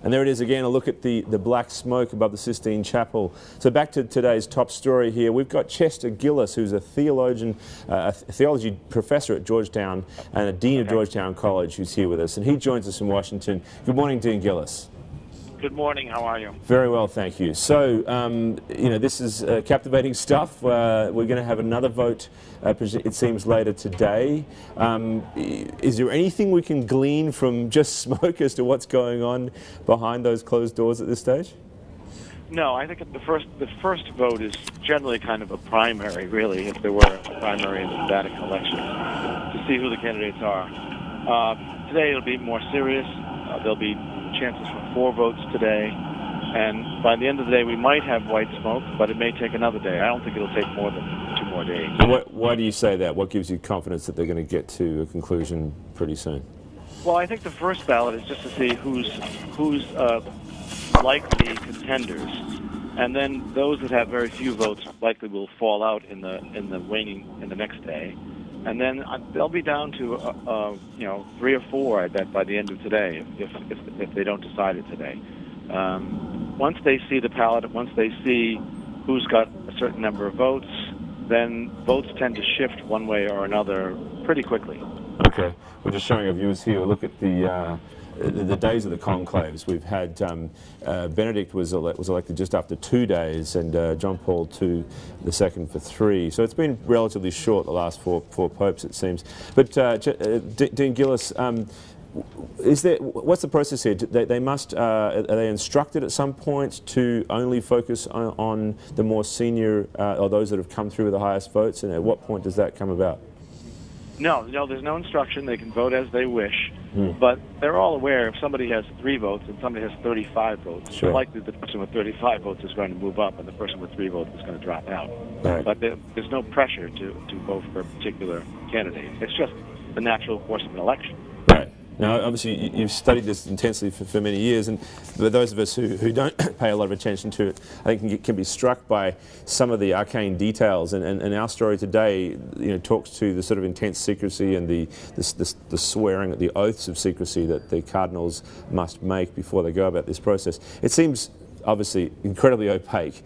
And there it is again, a look at the black smoke above the Sistine Chapel. So back to today's top story here. We've got Chester Gillis, who's a theologian, a theology professor at Georgetown and a dean of Georgetown College, who's here with us. And he joins us in Washington. Good morning, Dean Gillis. Good morning. How are you? Very well, thank you. So, you know, this is captivating stuff. We're going to have another vote, it seems, later today. Is there anything we can glean from just smoke as to what's going on behind those closed doors at this stage? No, I think the first vote is generally kind of a primary, really, if there were a primary in the Vatican election, to see who the candidates are. Today it'll be more serious. There'll be chances for 4 votes today, and by the end of the day we might have white smoke, but it may take another day. I don't think it'll take more than 2 more days. Why do you say that? What gives you confidence that they're going to get to a conclusion pretty soon? Well, I think the first ballot is just to see who's likely contenders, and then those that have very few votes likely will fall out in the next day. And then they'll be down to, you know, 3 or 4, I bet, by the end of today, if they don't decide it today. Once they see the ballot, once they see who's got a certain number of votes, then votes tend to shift one way or another pretty quickly. Okay. We're just showing our viewers here. Look at the days of the conclaves. We've had Benedict was elected just after 2 days, and John Paul II for 3. So it's been relatively short, the last four popes, it seems. But Dean Gillis, what's the process here? They must are they instructed at some point to only focus on the more senior or those that have come through with the highest votes? And at what point does that come about? No, there's no instruction. They can vote as they wish, but they're all aware if somebody has 3 votes and somebody has 35 votes, sure, it's likely the person with 35 votes is going to move up and the person with 3 votes is going to drop out. Right. But there's no pressure to vote for a particular candidate. It's just the natural course of an election. Right. Now, obviously, you've studied this intensely for many years, and for those of us who don't pay a lot of attention to it, I think can be struck by some of the arcane details. And our story today, you know, talks to the sort of intense secrecy and the swearing, the oaths of secrecy that the cardinals must make before they go about this process. It seems obviously incredibly opaque.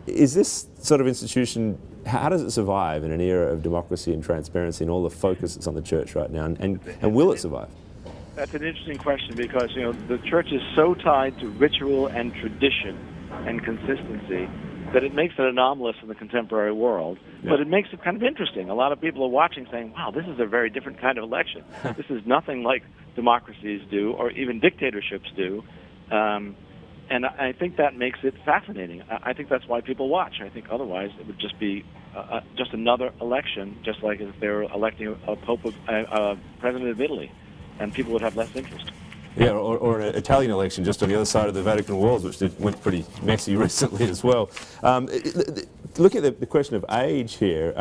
Is this sort of institution, how does it survive in an era of democracy and transparency and all the focus that's on the church right now, and will it survive? That's an interesting question, because, you know, the church is so tied to ritual and tradition and consistency that it makes it anomalous in the contemporary world, but it makes it kind of interesting. A lot of people are watching saying, wow, this is a very different kind of election. This is nothing like democracies do or even dictatorships do. And I think that makes it fascinating. I think that's why people watch. I think otherwise it would just be just another election, just like if they were electing a president of Italy, and people would have less interest. Yeah, or an Italian election just on the other side of the Vatican walls, which went pretty messy recently as well. Look at the question of age here.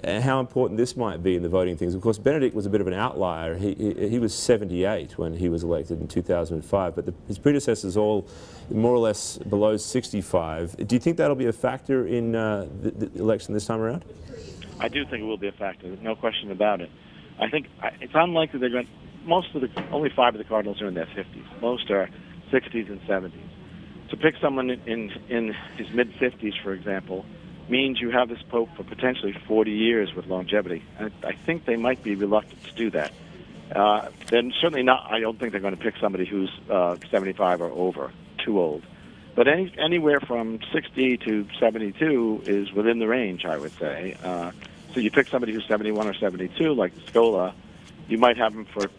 How important this might be in the voting things. Of course, Benedict was a bit of an outlier. He was 78 when he was elected in 2005, but his predecessors all more or less below 65. Do you think that'll be a factor in the election this time around? I do think it will be a factor. There's no question about it. I think it's unlikely they're going to, only 5 of the cardinals are in their 50s. Most are 60s and 70s. To pick someone in his mid-50s, for example, means you have this pope for potentially 40 years with longevity. And I think they might be reluctant to do that. Then certainly not. I don't think they're going to pick somebody who's 75 or over, too old. But anywhere from 60 to 72 is within the range, I would say. So you pick somebody who's 71 or 72, like Scola, you might have him for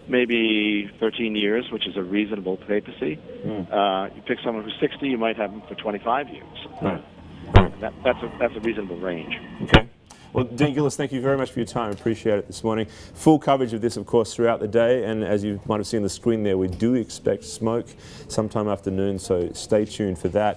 maybe 13 years, which is a reasonable papacy. You pick someone who's 60, you might have him for 25 years. Right. That's a reasonable range. Okay. Well, Dean Gillis, thank you very much for your time. Appreciate it this morning. Full coverage of this, of course, throughout the day. And as you might have seen on the screen there, we do expect smoke sometime afternoon, so stay tuned for that.